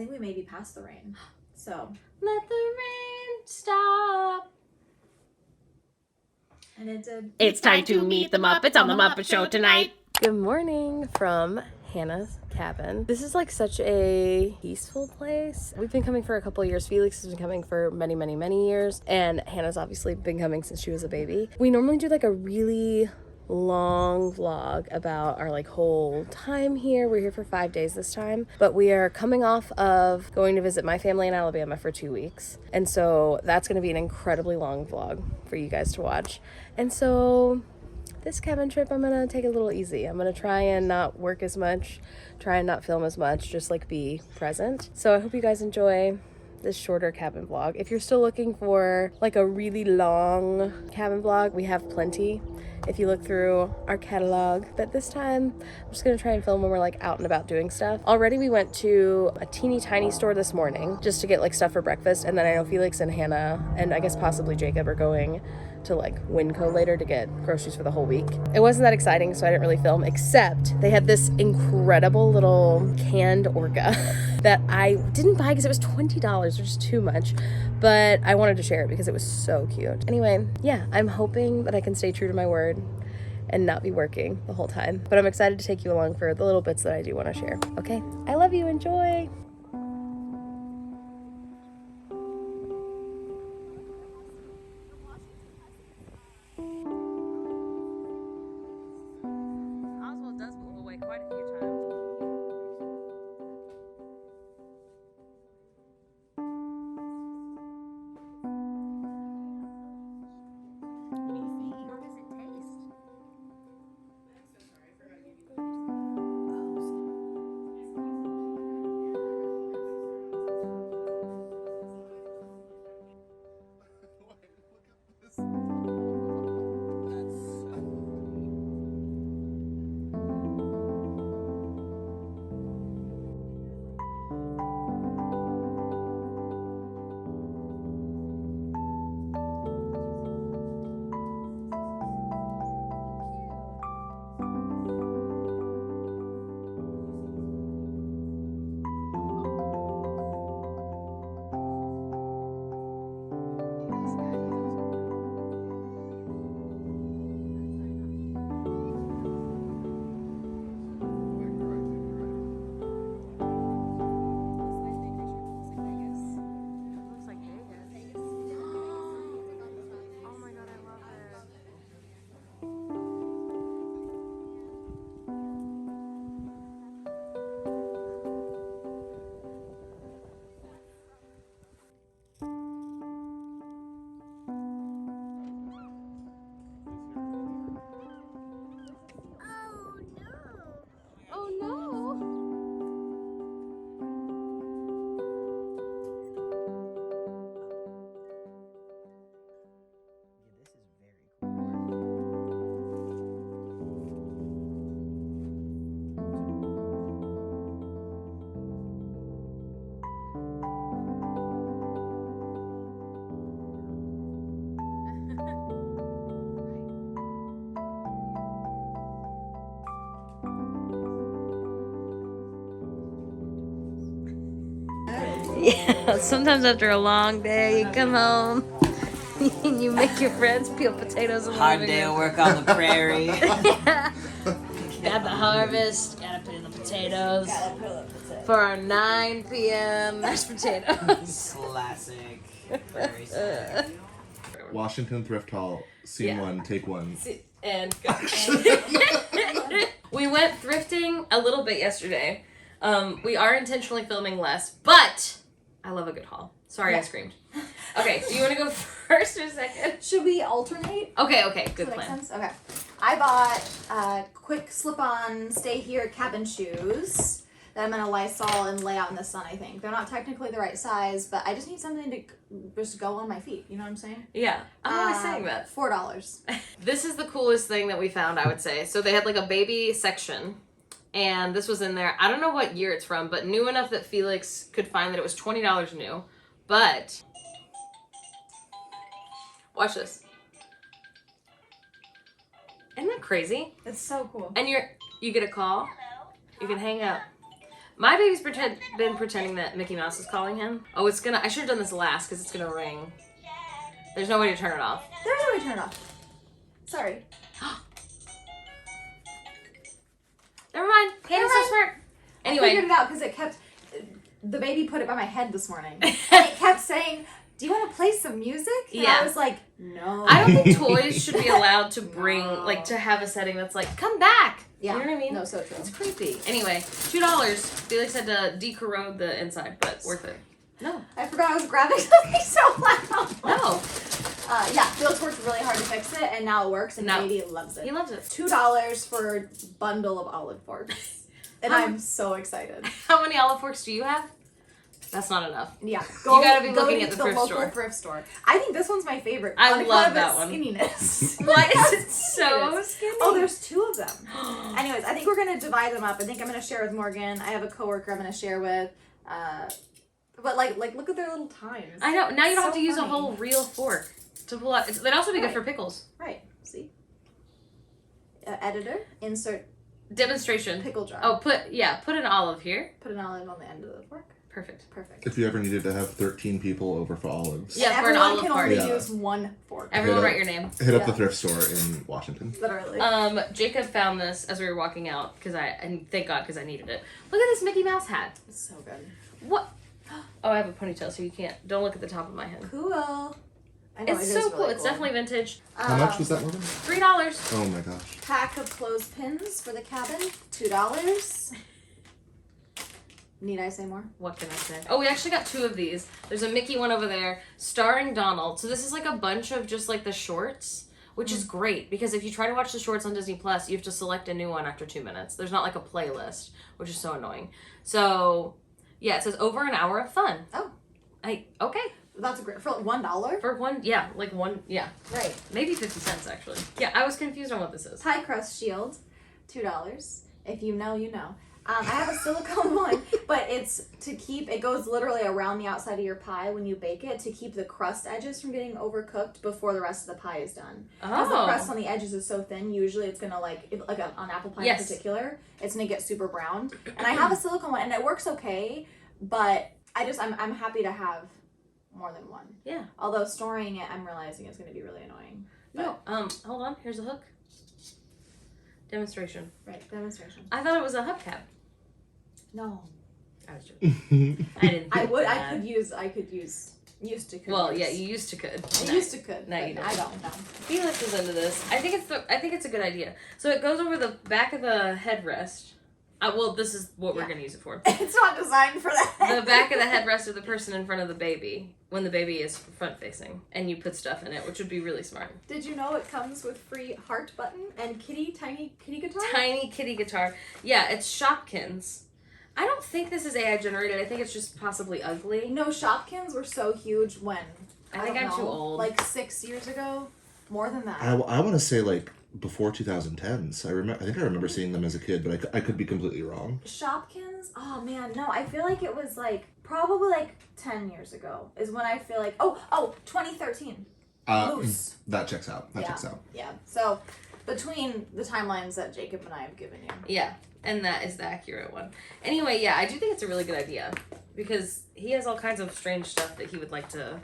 think we may be past the rain. So let the rain stop. And it's time to meet the Muppets on the Muppet Show tonight. Good morning from Hannah's cabin. This is like such a peaceful place. We've been coming for a couple of years. Felix has been coming for many, many, many years. And Hannah's obviously been coming since she was a baby. We normally do like a really long vlog about our like whole time here. We're here for 5 days this time, but we are coming off of going to visit my family in Alabama for 2 weeks. And so that's going to be an incredibly long vlog for you guys to watch. And so this cabin trip, I'm gonna take it a little easy. I'm gonna try and not work as much, try and not film as much, just like be present. So I hope you guys enjoy this shorter cabin vlog. If you're still looking for like a really long cabin vlog, we have plenty if you look through our catalog. But this time, I'm just gonna try and film when we're like out and about doing stuff. Already we went to a teeny tiny store this morning just to get like stuff for breakfast. And then I know Felix and Hannah, and I guess possibly Jacob, are going to like Winco later to get groceries for the whole week. It wasn't that exciting, so I didn't really film, except they had this incredible little canned orca that I didn't buy because it was $20, which is too much, but I wanted to share it because it was so cute. Anyway, yeah, I'm hoping that I can stay true to my word and not be working the whole time, but I'm excited to take you along for the little bits that I do want to share. Okay, I love you, enjoy. Yeah, sometimes after a long day, you come home and you make your friends peel potatoes. Hard day of work on the prairie. Yeah. Got the harvest, gotta put in the potatoes for our 9 p.m. mashed potatoes. Classic prairie snack. Washington Thrift Hall, scene 1, take 1. And go. We went thrifting a little bit yesterday. We are intentionally filming less, but I love a good haul. Sorry, I screamed. Okay, do you want to go first or second? should we alternate? Okay, good Does that make plan. sense? Okay. I bought quick slip-on stay here cabin shoes that I'm gonna Lysol and lay out in the sun. I think they're not technically the right size, but I just need something to just go on my feet. You know what I'm saying? Yeah, I'm always saying that. $4. This is the coolest thing that we found, I would say. So they had like a baby section, and this was in there. I don't know what year it's from, but new enough that Felix could find that it was $20 new. But watch this. Isn't that crazy? It's so cool. And you get a call. You can hang up. My baby's been pretending that Mickey Mouse is calling him. Oh, it's gonna. I should have done this last because it's gonna ring. There's no way to turn it off. There's no way to turn it off. Sorry. Never mind. Hannah's so smart. Anyway. I figured it out because it kept. The baby put it by my head this morning. And it kept saying, "Do you want to play some music?" And Yeah. I was like, "No." I don't think toys should be allowed to bring, like, to have a setting that's like, come back. Yeah. You know what I mean? No, so true. It's creepy. Anyway, $2. Felix had to decorrode the inside, but worth it. No. I forgot I was grabbing something so loud. No. Yeah, Felix worked really hard to fix it, and now it works, and No. Katie loves it. He loves it. $2 for a bundle of olive forks. And I'm so excited. How many olive forks do you have? That's not enough. Yeah. You gotta be looking to at the thrift local store. thrift store. I think this one's my favorite. I on account love of that its one. Skinniness. Why is it Yes, so is. skinny? Oh, there's 2 of them. Anyways, I think we're gonna divide them up. I think I'm gonna share with Morgan. I have a coworker I'm gonna share with. But like look at their little times. I know. Now you don't have So to use a funny. whole real fork to pull out. They'd also be good Right. for pickles. Right. See. Editor. Insert Demonstration. pickle jar. Oh, put an olive here. Put an olive on the end of the fork. Perfect. Perfect. If you ever needed to have 13 people over for olives, Yeah, And for an everyone olive can party. only Yeah. use 1 fork. Everyone Hit write up. your name. hit up the Yeah. thrift store in Washington. Literally. Jacob found this as we were walking out and thank God because I needed it. Look at this Mickey Mouse hat. It's so good. What? Oh, I have a ponytail, so you can't. Don't look at the top of my head. Cool. I know, It's it so is cool. really It's definitely vintage. How much was that, Morgan? $3. Oh my gosh. Pack of clothespins for the cabin. $2. Need I say more? What can I say? Oh, we actually got 2 of these. There's a Mickey one over there, starring Donald. So this is like a bunch of just like the shorts, which is great because if you try to watch the shorts on Disney Plus, you have to select a new one after 2 minutes. There's not like a playlist, which is so annoying. So yeah, it says over an hour of fun. Oh. Okay. That's great. For $1? For one, yeah, Right. maybe 50 cents actually. Yeah, I was confused on what this is. Pie crust shield. $2. If you know, you know. I have a silicone one, but it's to keep, it goes literally around the outside of your pie when you bake it to keep the crust edges from getting overcooked before the rest of the pie is done. Because the crust on the edges is so thin, usually it's gonna on apple pie in particular, it's gonna get super brown. And I have a silicone one and it works okay, but I'm happy to have more than one. Yeah. Although storing it, I'm realizing it's gonna be really annoying. But, No, hold on, here's a hook. Demonstration. Right, demonstration. I thought it was a hubcap. No. I was joking. I didn't think that. I could use used to could. Well, use. yeah, you used to could. I used to could. No, but you don't. I don't know. Felix is into this. I think it's a good idea. So it goes over the back of the headrest. Well, this is what we're gonna use it for. It's not designed for that. The back of the headrest of the person in front of the baby when the baby is front facing, and you put stuff in it, which would be really smart. Did you know it comes with free heart button and tiny kitty guitar? Tiny kitty guitar. Yeah, it's Shopkins. I don't think this is AI generated. I think it's just possibly ugly. No, Shopkins were so huge when I think don't I'm too know, old. like 6 years ago, more than that. I want to say like before 2010s. I think I remember seeing them as a kid, but I could be completely wrong. Shopkins? Oh man, no, I feel like it was like probably like 10 years ago is when I feel like 2013. Loose. That checks out. Checks out. Yeah. So between the timelines that Jacob and I have given you. Yeah, and that is the accurate one. Anyway, yeah, I do think it's a really good idea because he has all kinds of strange stuff that he would like to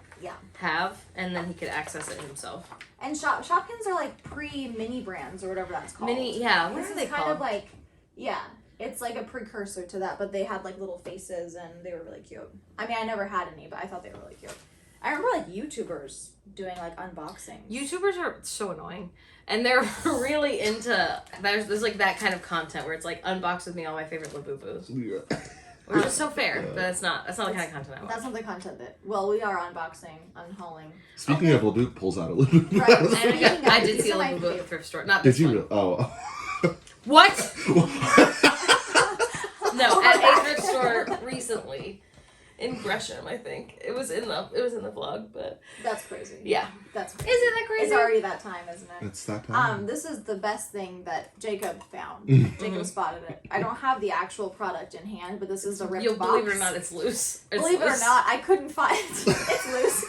have, and then he could access it himself. And Shopkins are like pre-mini brands or whatever that's called. What This are is they kind called? of like, it's like a precursor to that, but they had like little faces and they were really cute. I mean, I never had any, but I thought they were really cute. I remember like YouTubers doing like unboxings. YouTubers are so annoying, and they're really into there's like that kind of content where it's like unbox with me all my favorite Labubu's, Yeah. which is so fair, but that's not the kind of content I watch. That's not the content that. Well, we are unboxing, unhauling. Speaking of Labubu, pulls out a Labubu. Right. I did These see a are my Labubu at the favorite. thrift store. Not Did this you? one. Really? Oh. What? No, at a thrift store recently in Gresham, I think it was in the vlog, but That's crazy. yeah, That's crazy. Isn't that crazy? It's already that time, isn't it? It's that time. This is the best thing that Jacob found. Mm-hmm. Jacob spotted it. I don't have the actual product in hand, but this is the ripped you'll box. believe it or not, it's loose. It's Believe it or loose. not, I couldn't find it's loose.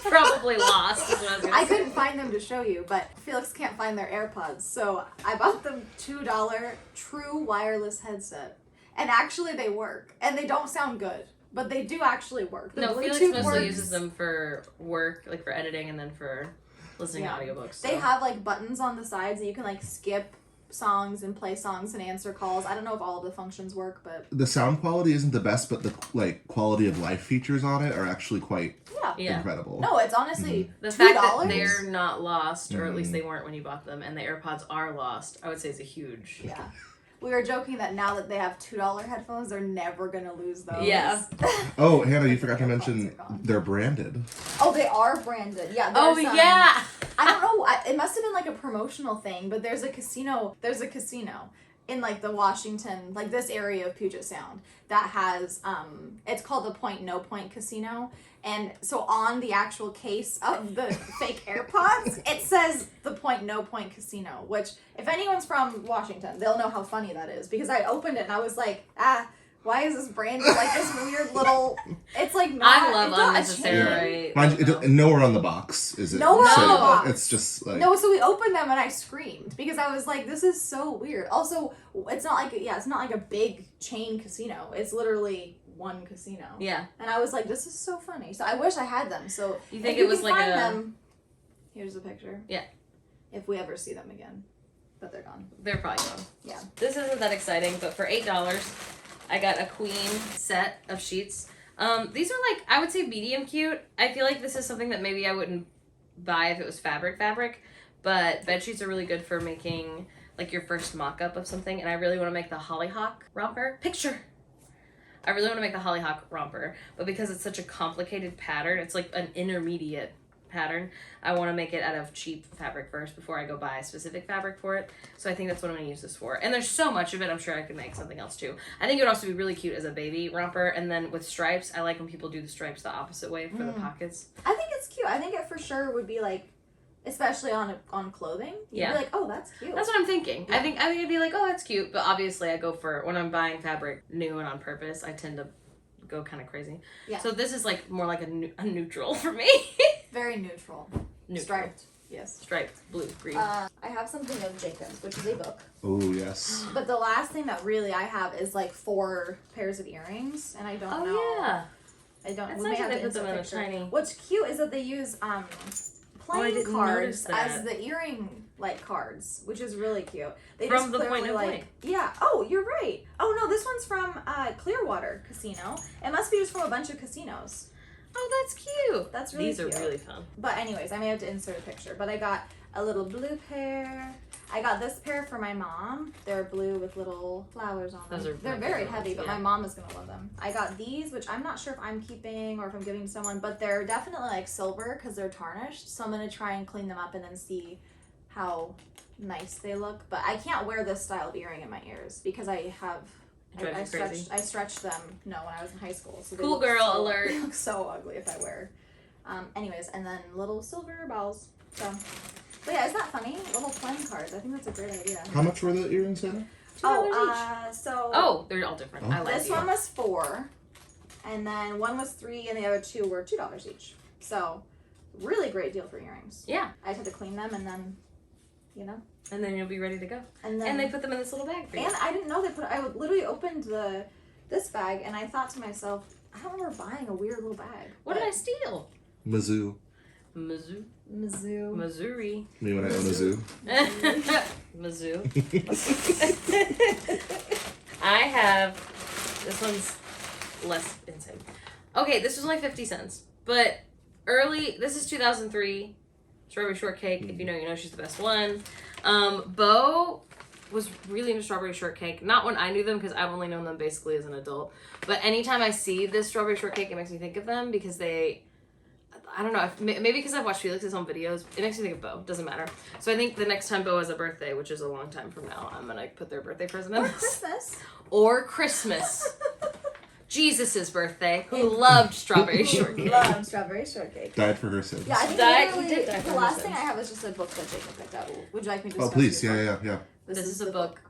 Probably lost. Is what I was gonna I say. couldn't find them to show you, but Felix can't find their AirPods, so I bought them $2 true wireless headset. and actually they work, and they don't sound good, but they do actually work. The No, Bluetooth Felix mostly works. uses them for work, like for editing, and then for listening to audiobooks. So. They have like buttons on the sides that you can like skip songs and play songs and answer calls. I don't know if all of the functions work, but The sound quality isn't the best, but the like quality of life features on it are actually quite incredible. No, it's honestly the $2. fact that they're not lost, or at least they weren't when you bought them, and the AirPods are lost, I would say is a huge. Yeah. We were joking that now that they have $2 headphones, they're never gonna lose those. Yeah. Oh, Hannah, you forgot to mention they're branded. Oh, they are branded. Yeah. Yeah. I don't know. It must have been like a promotional thing, but there's a casino. There's a casino in like the Washington, like this area of Puget Sound that has it's called the Point No Point Casino. And so on the actual case of the fake AirPods, it says the Point No Point Casino, which if anyone's from Washington, they'll know how funny that is, because I opened it and I was like, why is this branded like this weird little, it's like not, I love it's not a unnecessary. chain. Mind you, nowhere on the box is it. Nowhere on the box. It's just like... No, so we opened them and I screamed because I was like, this is so weird. Also, it's not like a big chain casino. It's literally one casino. Yeah. And I was like, this is so funny. So I wish I had them. So You think if it was can like find a... them, here's a picture. Yeah. If we ever see them again. But they're gone. They're probably gone. Yeah. This isn't that exciting, but for $8, I got a queen set of sheets. These are like, I would say medium cute. I feel like this is something that maybe I wouldn't buy if it was fabric, but bed sheets are really good for making like your first mock-up of something, and I really want to make the hollyhock romper. I really want to make the hollyhock romper, but because it's such a complicated pattern, it's like an intermediate pattern, I want to make it out of cheap fabric first before I go buy a specific fabric for it. So I think that's what I'm going to use this for. And there's so much of it, I'm sure I could make something else too. I think it would also be really cute as a baby romper, and then with stripes, I like when people do the stripes the opposite way for the pockets. I think it's cute. I think it for sure would be like, especially on clothing. You'd be like, oh, that's cute. That's what I'm thinking. Yeah. I think it'd be like, oh, that's cute. But obviously I go for, when I'm buying fabric new and on purpose, I tend to go kind of crazy. Yeah. So this is like more like a neutral for me. Very neutral. Striped. Yes. Striped. Blue. Green. I have something of Jacob's, which is a book. Oh, yes. But the last thing that really I have is like 4 pairs of earrings, and I don't know. Oh, yeah. I don't. That's we nice may have they to put them in a picture. tiny... What's cute is that they use playing cards that. as the earring like cards, which is really cute. They from just the clearly Point No Point. Yeah. Oh, you're right. Oh no, this one's from Clearwater Casino. It must be just from a bunch of casinos. Oh, that's cute. That's really These cute. are really fun. But anyways, I may have to insert a picture. But I got a little blue pair. I got this pair for my mom. They're blue with little flowers on them. They're very heavy, but my mom is going to love them. I got these, which I'm not sure if I'm keeping or if I'm giving to someone, but they're definitely like silver because they're tarnished. So I'm going to try and clean them up and then see how nice they look. But I can't wear this style of earring in my ears because I have... I stretched them, when I was in high school. So cool girl alert. They look so ugly if I wear. Anyways, and then little silver balls. So, but yeah, isn't that funny? Little playing cards. I think that's a great idea. How much were the earrings, Hannah? Oh, they're all different. I like this one was $4, and then one was $3, and the other 2 were $2 each. So, really great deal for earrings. Yeah. I just had to clean them, and then, And then you'll be ready to go. And they put them in this little bag for you. And I didn't know I literally opened this bag, and I thought to myself, I don't remember buying a weird little bag. What did I steal? Mizzou. Missouri. Me when I own a zoo. Mizzou. I have, this one's less insane. Okay, this was only 50 cents. But this is 2003. Strawberry shortcake. If you know, she's the best one. Bo was really into strawberry shortcake. Not when I knew them, because I've only known them basically as an adult. But anytime I see this strawberry shortcake, it makes me think of them because I don't know, maybe because I've watched Felix's own videos, it makes me think of Bo. Doesn't matter. So I think the next time Bo has a birthday, which is a long time from now, I'm going to put their birthday present in this. Or Christmas. Jesus' birthday, who loved strawberry shortcake. Loved strawberry shortcake. Died for her sins. Yeah, I think the last thing I have is just a book that Jacob picked out. Would you like me to discuss? Oh, please. Yeah. This is a book.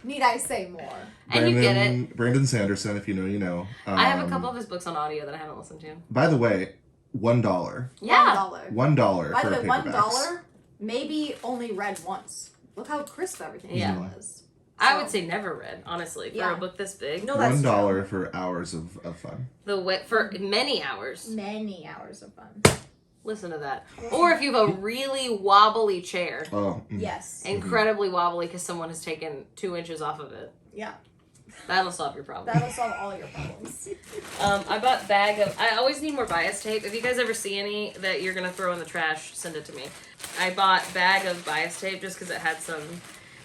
Need I say more? And you get it. Brandon Sanderson, if you know, you know. I have a couple of his books on audio that I haven't listened to. By the way, $1. Yeah. $1 By for the way, paperbacks. $1 maybe only read once. Look how crisp everything was. I would say never read, honestly, for Yeah. a book this big. No, that's $1 for hours of fun. For many hours. Many hours of fun. Listen to that. Or if you have a really wobbly chair. Oh. Yes. Incredibly wobbly because someone has taken 2 inches off of it. Yeah. That'll solve your problem. That'll solve all your problems. I bought I always need more bias tape. If you guys ever see any that you're gonna throw in the trash, send it to me. I bought bag of bias tape just because it had some.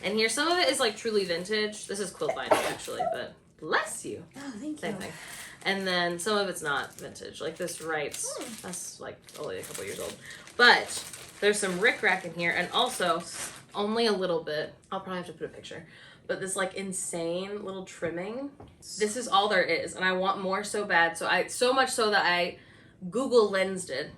And here, some of it is like truly vintage. This is quilt binding actually, but bless you. Oh, thank Same you. thing. And then some of it's not vintage. Like this writes, that's like only a couple years old. But there's some rickrack in here, and also only a little bit. I'll probably have to put a picture. But this like insane little trimming. This is all there is, and I want more so bad. So much so that I Google lensed it,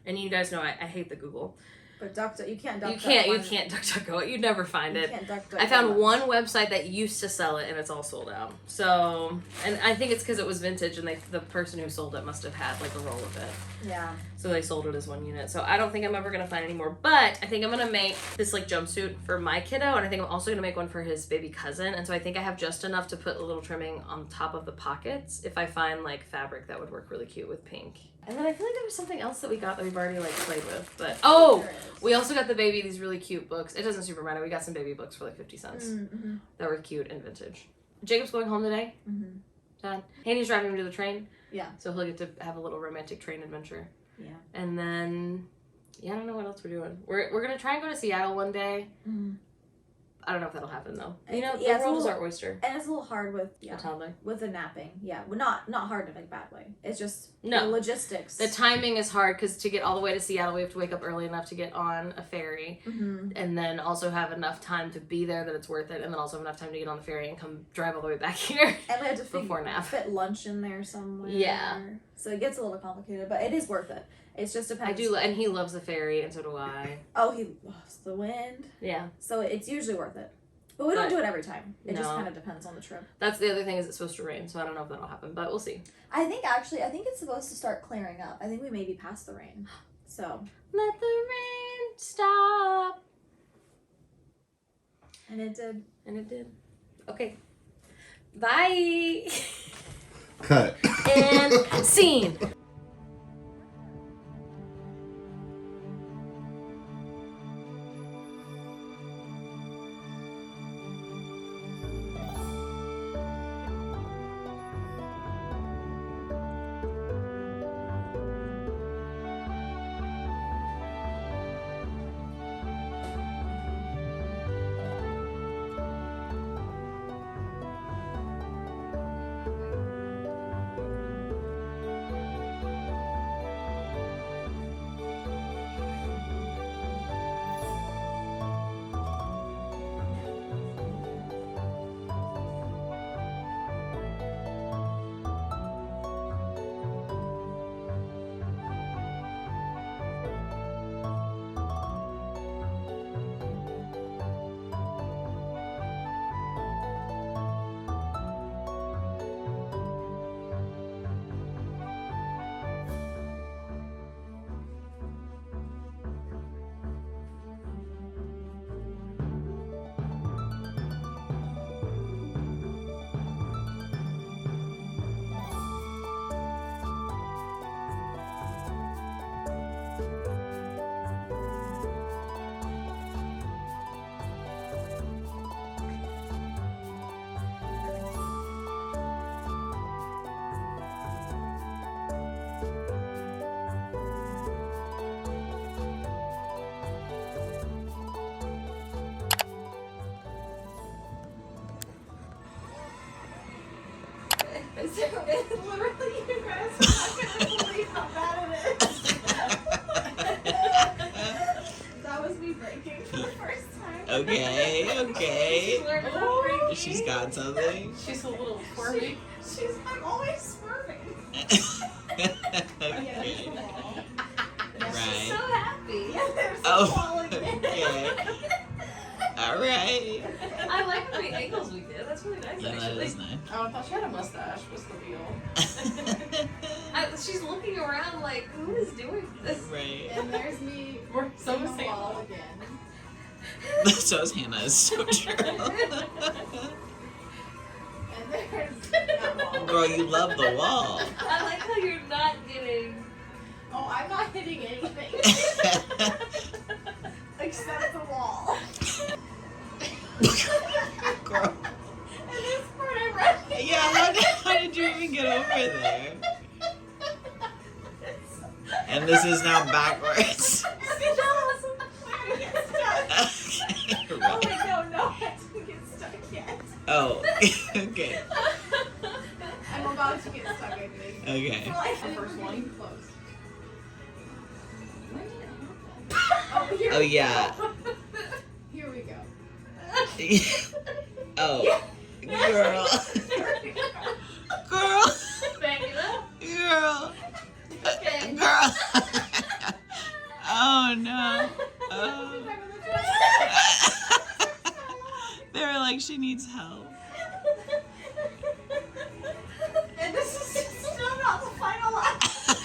and you guys know I hate the Google. But you can't duck. You can't DuckDuckGo it. You'd never find it. Can't duck. I found one website that used to sell it, and it's all sold out. So, and I think it's because it was vintage, and the person who sold it must have had like a roll of it. Yeah. So they sold it as one unit. So I don't think I'm ever gonna find any more. But I think I'm gonna make this like jumpsuit for my kiddo, and I think I'm also gonna make one for his baby cousin. And so I think I have just enough to put a little trimming on top of the pockets if I find like fabric that would work really cute with pink. And then I feel like there was something else that we got that we've already like played with. But we also got the baby these really cute books. It doesn't super matter. We got some baby books for like 50 cents that were cute and vintage. Jacob's going home today. Dad. Haney's driving him to the train. Yeah. So he'll get to have a little romantic train adventure. Yeah. And then, I don't know what else we're doing. We're gonna try and go to Seattle one day. I don't know if that'll happen though. You know, the world is our oyster. And it's a little hard with A toddler. with the napping. Yeah, well, not hard in a bad way. It's just No. the logistics. The timing is hard because to get all the way to Seattle, we have to wake up early enough to get on a ferry, and then also have enough time to be there that it's worth it, and then also have enough time to get on the ferry and come drive all the way back here. And we have to before nap. fit lunch in there somewhere. Yeah. So it gets a little complicated, but it is worth it. It's just depends. I do, and he loves the ferry, and so do I. Oh, he loves the wind. Yeah. So it's usually worth it. But we don't do it every time. It just No. kind of depends on the trip. That's the other thing is it's supposed to rain, so I don't know if that'll happen, but we'll see. I think it's supposed to start clearing up. I think we may be past the rain. So. Let the rain stop. And it did. And it did. Okay. Bye. Cut. And scene. Literally, you guys are not going to believe how bad it is. That was me breaking for the first time. Okay. Oh, She's got something. She's a little squirmy. I'm always swerving. Okay. She's so Right. happy. Yeah, there's Oh, okay. All right. I like the angles we did. That's really nice, Yeah, that actually. is nice. Oh, I thought she had a mustache. What's the deal? She's looking around like, who is doing this? Right. And there's me. We're so in the sample. wall again. So is Hannah. It's so true. And there's that wall. Girl, you love the wall. I like how you're not getting. Oh, I'm not hitting anything. Except the wall. Girl. And this part I'm running. Yeah, how did you even get over there? And this is now backwards. Okay, Okay, oh right. wait, no, I didn't get stuck yet. Oh, okay. I'm about to get stuck, I think. Okay. The first one, close. Oh, here Oh, we yeah. go. Here we go. Oh, girl. Girl. Back it up. Girl. Okay. Girl. Oh, no. Oh. They were like, she needs help. And this is still not the final line.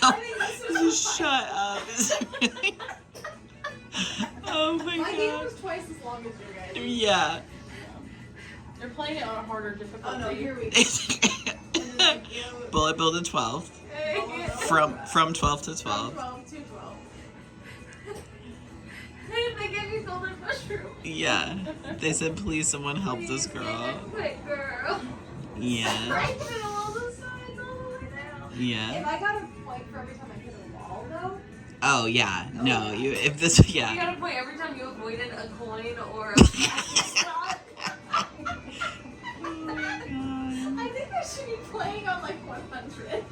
I think this is Just shut up. It's really... Oh my My game god. was twice as long as your guys. Yeah. You're playing it on a harder difficulty. Oh no, here we go. And then, like, you know, Bullet Bill to 12. From 12 to 12. 12 to 12. They gave you golden mushroom. Yeah. They said, please, someone help this girl. Quick, girl. Yeah. Right in all the sides, all the way down. Yeah. If I got a point for every time I hit a wall, though. Oh, yeah. No, you, if this, You yeah. got a point every time you avoided a coin or a I think I should be playing on like 100.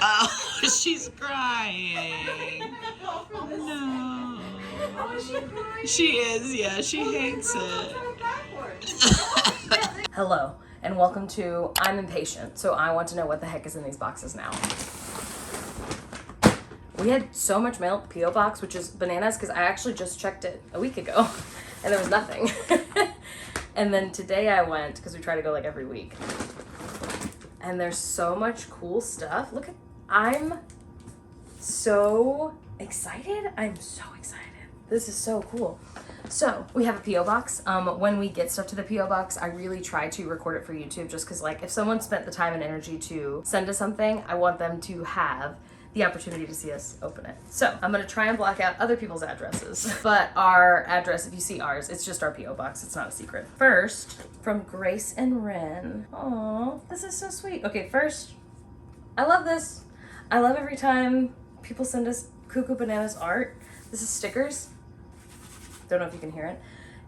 Oh, she's crying. All for this. No. Oh, is she crying? She is, yeah. She hates it. Backwards. Hello, and welcome to I'm Impatient, so I want to know what the heck is in these boxes now. We had so much mail at the P.O. box, which is bananas, because I actually just checked it a week ago, and there was nothing. And then today I went, because we try to go like every week. And there's so much cool stuff. Look at, I'm so excited. I'm so excited. This is so cool. So we have a P.O. box. When we get stuff to the P.O. box, I really try to record it for YouTube just because like if someone spent the time and energy to send us something, I want them to have the opportunity to see us open it. So I'm gonna try and block out other people's addresses, but our address, if you see ours, it's just our P.O. box. It's not a secret. First, from Grace and Ren. Aw, this is so sweet. Okay, first, I love this. I love every time people send us Cuckoo Bananas art. This is stickers. Don't know if you can hear it.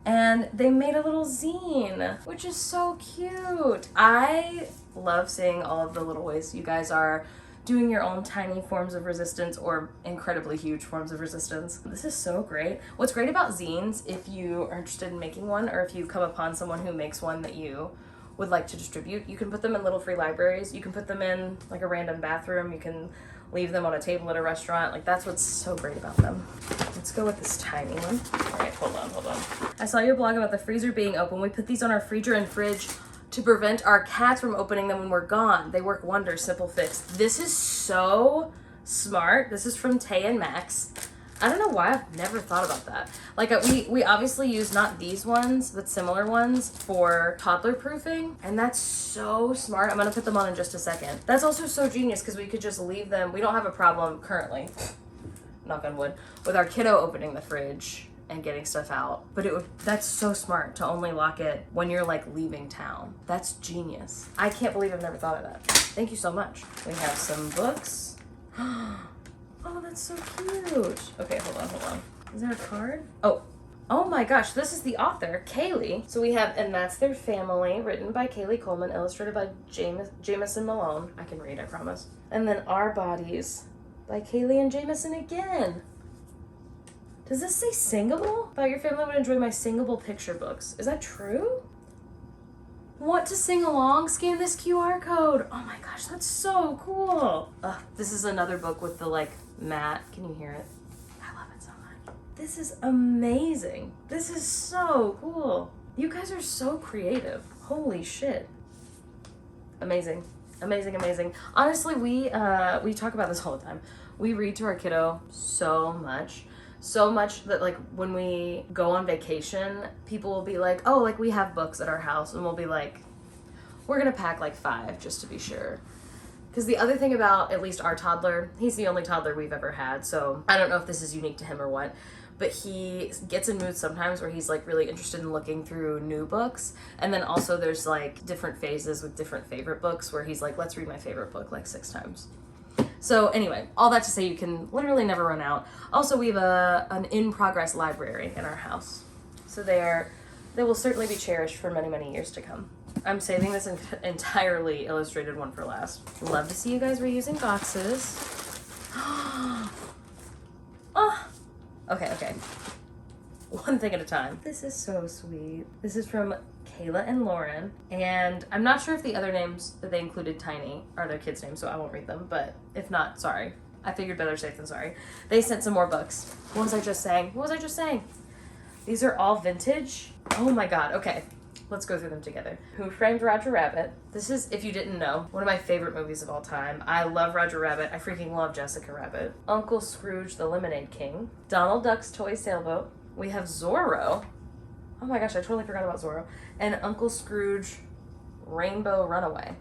And they made a little zine, which is so cute. I love seeing all of the little ways you guys are doing your own tiny forms of resistance or incredibly huge forms of resistance. This is so great. What's great about zines, if you are interested in making one or if you come upon someone who makes one that you would like to distribute, you can put them in little free libraries. You can put them in like a random bathroom. You can leave them on a table at a restaurant. Like that's what's so great about them. Let's go with this tiny one. All right, hold on. I saw your blog about the freezer being open. We put these on our freezer and fridge to prevent our cats from opening them when we're gone. They work wonders, simple fix. This is so smart. This is from Tay and Max. I don't know why I've never thought about that. Like we obviously use not these ones, but similar ones for toddler proofing. And that's so smart. I'm gonna put them on in just a second. That's also so genius because we could just leave them. We don't have a problem currently, knock on wood, with our kiddo opening the fridge and getting stuff out. But that's so smart to only lock it when you're like leaving town. That's genius. I can't believe I've never thought of that. Thank you so much. We have some books. Oh, that's so cute. Okay, hold on. Is there a card? Oh my gosh, this is the author, Kaylee. So we have And That's Their Family, written by Kaylee Coleman, illustrated by Jameson Malone. I can read, I promise. And then Our Bodies by Kaylee and Jameson again. Does this say singable? Thought your family would enjoy my singable picture books. Is that true? Want to sing along? Scan this QR code. Oh my gosh, that's so cool. This is another book with the like matte. Can you hear it? I love it so much. This is amazing. This is so cool. You guys are so creative. Holy shit. Amazing. Honestly, we talk about this all the time. We read to our kiddo so much. so much that like when we go on vacation, people will be like, oh, like we have books at our house, and we'll be like, we're gonna pack like 5 just to be sure. Because the other thing about at least our toddler, he's the only toddler we've ever had, so I don't know if this is unique to him or what, but he gets in moods sometimes where he's like really interested in looking through new books. And then also there's like different phases with different favorite books where he's like, let's read my favorite book like 6 times. So anyway, all that to say you can literally never run out. Also, we have an in-progress library in our house. So they will certainly be cherished for many, many years to come. I'm saving this entirely illustrated one for last. Love to see you guys reusing boxes. Oh, okay. One thing at a time. This is so sweet. This is from Kayla and Lauren, and I'm not sure if the other names that they included Tiny are their kids' names, so I won't read them, but if not, sorry. I figured better safe than sorry. They sent some more books. What was I just saying? These are all vintage. Oh my god, okay. Let's go through them together. Who Framed Roger Rabbit? This is, if you didn't know, one of my favorite movies of all time. I love Roger Rabbit. I freaking love Jessica Rabbit. Uncle Scrooge the Lemonade King. Donald Duck's Toy Sailboat. We have Zorro. Oh my gosh, I totally forgot about Zorro. And Uncle Scrooge Rainbow Runaway.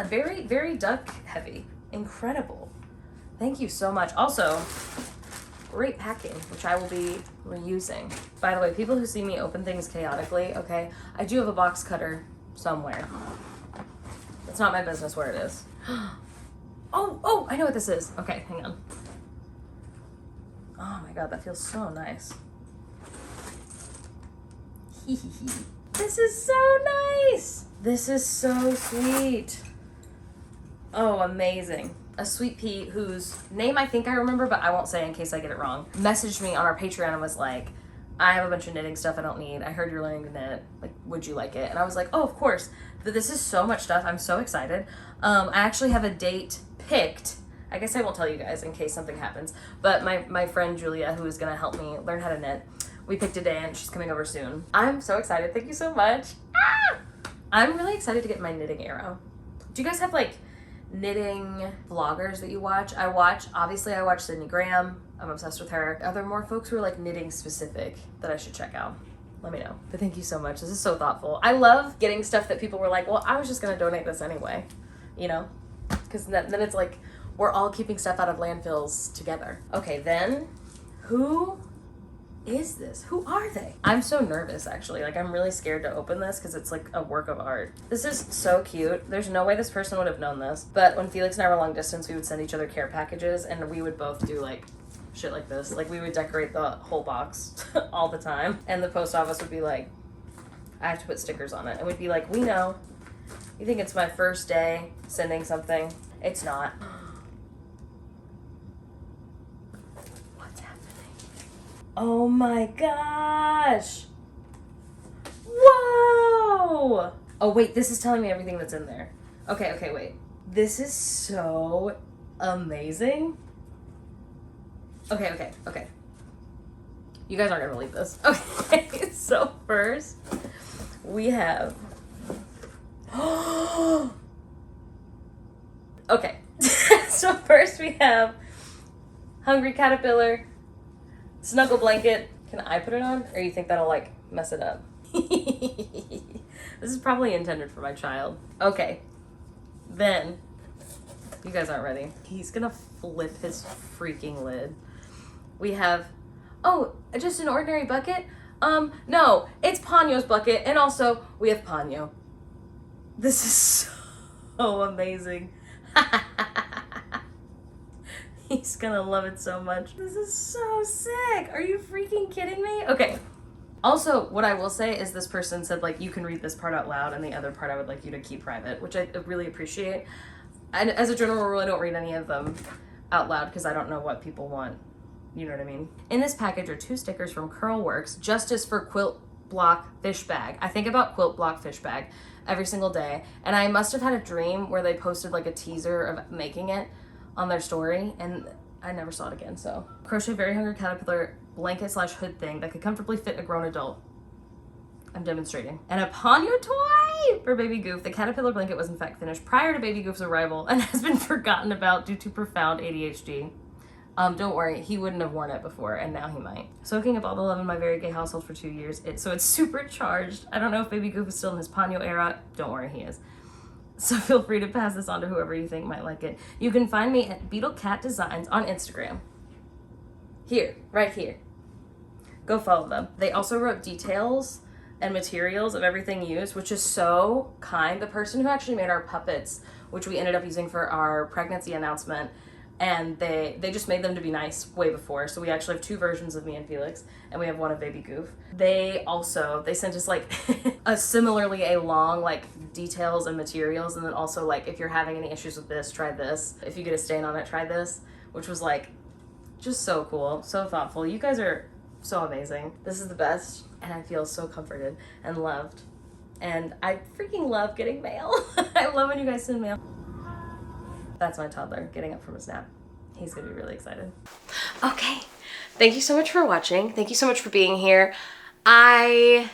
Very, very duck heavy. Incredible. Thank you so much. Also, great packing, which I will be reusing. By the way, people who see me open things chaotically, okay, I do have a box cutter somewhere. It's not my business where it is. Oh, I know what this is. Okay, hang on. Oh my god, that feels so nice. This is so nice. This is so sweet. Oh, amazing. A sweet pea whose name I think I remember, but I won't say in case I get it wrong, messaged me on our Patreon and was like, I have a bunch of knitting stuff I don't need. I heard you're learning to knit. Like, would you like it? And I was like, oh, of course. This is so much stuff. I'm so excited. I actually have a date picked. I guess I won't tell you guys in case something happens. But my friend Julia, who is going to help me learn how to knit, we picked a day and she's coming over soon. I'm so excited. Thank you so much. I'm really excited to get my knitting arrow. Do you guys have like knitting vloggers that you watch? I watch Sydney Graham. I'm obsessed with her. Are there more folks who are like knitting specific that I should check out? Let me know. But thank you so much. This is so thoughtful. I love getting stuff that people were like, well, I was just gonna donate this anyway, you know? Because then it's like we're all keeping stuff out of landfills together. Okay, then who is this? Who are they? I'm so nervous actually. Like I'm really scared to open this because it's like a work of art. This is so cute. There's no way this person would have known this. But when Felix and I were long distance, we would send each other care packages and we would both do like shit like this. Like we would decorate the whole box all the time. And the post office would be like, I have to put stickers on it. And we'd be like, we know. You think it's my first day sending something? It's not. Oh my gosh. Whoa. Oh wait, this is telling me everything that's in there. Okay, wait. This is so amazing. Okay. You guys aren't gonna believe this. Okay, so first we have okay. So first we have Hungry Caterpillar snuggle blanket. Can I put it on? Or you think that'll like mess it up? This is probably intended for my child. Okay. Then, you guys aren't ready. He's gonna flip his freaking lid. We have, oh, just an ordinary bucket? No, it's Ponyo's bucket. And also, we have Ponyo. This is so amazing. He's gonna love it so much. This is so sick. Are you freaking kidding me? Okay. Also, what I will say is this person said, like, you can read this part out loud and the other part I would like you to keep private, which I really appreciate. And as a general rule, I don't read any of them out loud because I don't know what people want. You know what I mean? In this package are 2 stickers from Curlworks, Justice for Quilt Block Fish Bag. I think about Quilt Block Fish Bag every single day. And I must have had a dream where they posted like a teaser of making it on their story, and I never saw it again. So crochet Very Hungry Caterpillar blanket / hood thing that could comfortably fit a grown adult. I'm demonstrating. And a Ponyo toy for Baby Goof. The caterpillar blanket was in fact finished prior to Baby Goof's arrival and has been forgotten about due to profound ADHD. Don't worry, he wouldn't have worn it before, and now he might. Soaking up all the love in my very gay household for 2 years. So it's supercharged. I don't know if Baby Goof is still in his Ponyo era. Don't worry, he is. So feel free to pass this on to whoever you think might like it. You can find me at Beetle Cat Designs on Instagram. Here, right here. Go follow them. They also wrote details and materials of everything used, which is so kind. The person who actually made our puppets, which we ended up using for our pregnancy announcement, and they just made them to be nice way before. So we actually have 2 versions of me and Felix, and we have one of Baby Goof. They sent us like a long like details and materials, and then also like, if you're having any issues with this, try this. If you get a stain on it, try this, which was like just so cool, so thoughtful. You guys are so amazing. This is the best, and I feel so comforted and loved. And I freaking love getting mail. I love when you guys send mail. That's my toddler getting up from his nap. He's gonna be really excited. Okay, thank you so much for watching. Thank you so much for being here. I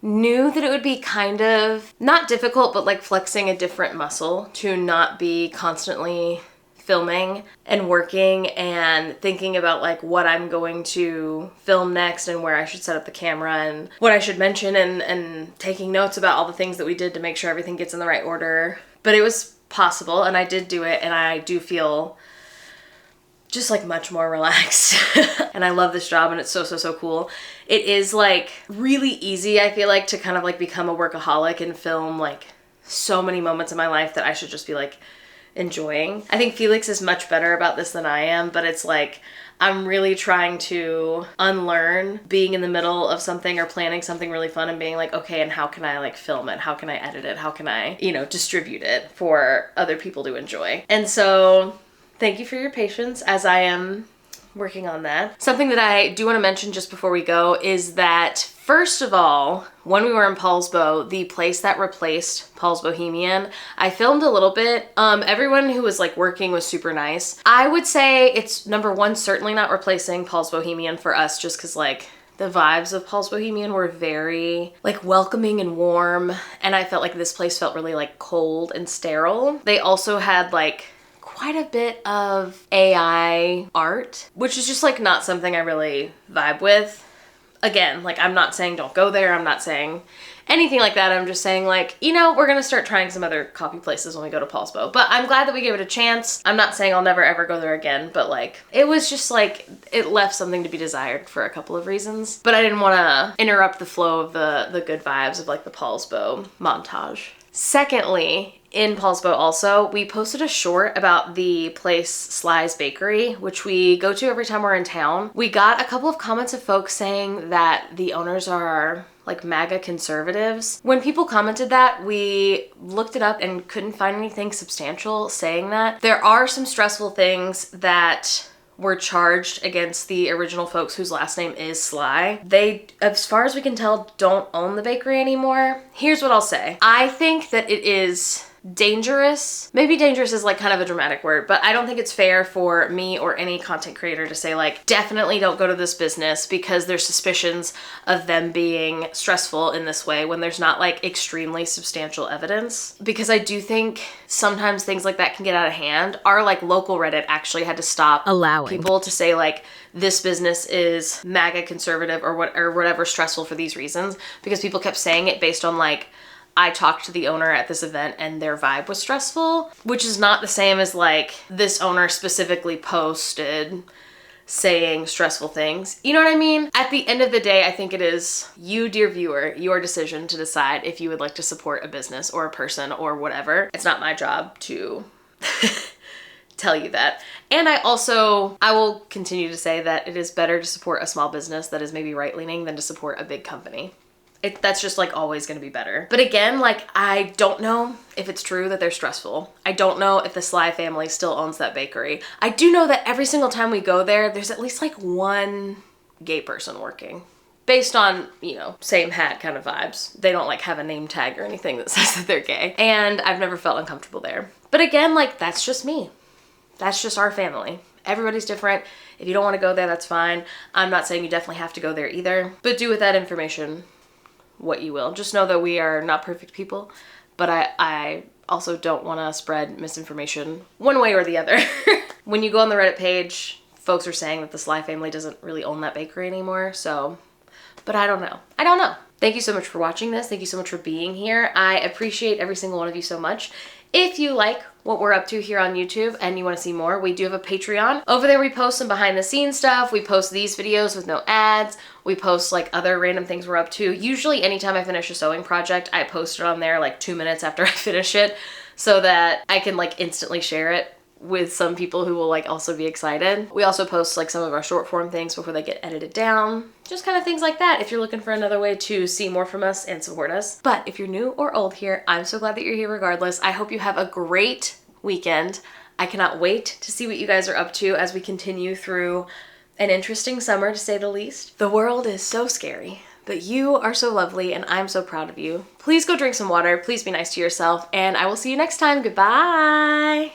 knew that it would be kind of, not difficult, but like flexing a different muscle to not be constantly filming and working and thinking about like what I'm going to film next and where I should set up the camera and what I should mention and taking notes about all the things that we did to make sure everything gets in the right order. But it was possible, and I did do it, and I do feel just like much more relaxed. And I love this job, and it's so cool. It is like really easy, I feel like, to kind of like become a workaholic and film like so many moments in my life that I should just be like enjoying. I think Felix is much better about this than I am, but it's like I'm really trying to unlearn being in the middle of something or planning something really fun and being like, okay, and how can I like film it? How can I edit it? How can I, you know, distribute it for other people to enjoy? And so thank you for your patience as I am working on that. Something that I do want to mention just before we go is that, first of all, when we were in Paulsbo, the place that replaced Paul's Bohemian, I filmed a little bit. Everyone who was like working was super nice. I would say it's, number one, certainly not replacing Paul's Bohemian for us, just because like the vibes of Paul's Bohemian were very like welcoming and warm, and I felt like this place felt really like cold and sterile. They also had like quite a bit of AI art, which is just like not something I really vibe with. Again, like I'm not saying don't go there, I'm not saying anything like that. I'm just saying like, you know, we're gonna start trying some other coffee places when we go to Paulsbo. But I'm glad that we gave it a chance. I'm not saying I'll never ever go there again, but like it was just like, it left something to be desired for a couple of reasons. But I didn't want to interrupt the flow of the good vibes of like the Paulsbo montage. Secondly, in Paulsbo also, we posted a short about the place Sly's Bakery, which we go to every time we're in town. We got a couple of comments of folks saying that the owners are like MAGA conservatives. When people commented that, we looked it up and couldn't find anything substantial saying that. There are some stressful things that were charged against the original folks whose last name is Sly. They, as far as we can tell, don't own the bakery anymore. Here's what I'll say. I think that it is dangerous. Maybe dangerous is like kind of a dramatic word, but I don't think it's fair for me or any content creator to say like, definitely don't go to this business because there's suspicions of them being stressful in this way when there's not like extremely substantial evidence. Because I do think sometimes things like that can get out of hand. Our like local Reddit actually had to stop allowing people to say like, this business is MAGA conservative or whatever stressful for these reasons, because people kept saying it based on like, I talked to the owner at this event and their vibe was stressful, which is not the same as like this owner specifically posted saying stressful things. You know what I mean? At the end of the day, I think it is you, dear viewer, your decision to decide if you would like to support a business or a person or whatever. It's not my job to tell you that. And I will continue to say that it is better to support a small business that is maybe right-leaning than to support a big company. That's just like always gonna be better. But again, like I don't know if it's true that they're stressful. I don't know if the Sly family still owns that bakery. I do know that every single time we go there, there's at least like one gay person working. Based on, you know, same hat kind of vibes. They don't like have a name tag or anything that says that they're gay. And I've never felt uncomfortable there. But again, like that's just me. That's just our family. Everybody's different. If you don't want to go there, that's fine. I'm not saying you definitely have to go there either. But do with that information what you will. Just know that we are not perfect people, but I also don't want to spread misinformation one way or the other. When you go on the Reddit page, folks are saying that the Sly family doesn't really own that bakery anymore, so, but I don't know. I don't know. Thank you so much for watching this. Thank you so much for being here. I appreciate every single one of you so much. If you like what we're up to here on YouTube and you want to see more, we do have a Patreon. Over there we post some behind the scenes stuff. We post these videos with no ads. We post like other random things we're up to. Usually anytime I finish a sewing project, I post it on there like 2 minutes after I finish it so that I can like instantly share it with some people who will like also be excited. We also post like some of our short form things before they get edited down. Just kind of things like that if you're looking for another way to see more from us and support us. But if you're new or old here, I'm so glad that you're here regardless. I hope you have a great weekend. I cannot wait to see what you guys are up to as we continue through an interesting summer, to say the least. The world is so scary, but you are so lovely and I'm so proud of you. Please go drink some water. Please be nice to yourself, and I will see you next time. Goodbye.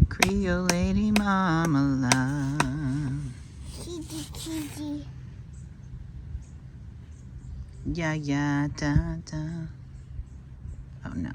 Creole lady marmalade. Yeah, yeah, da, da. Oh no.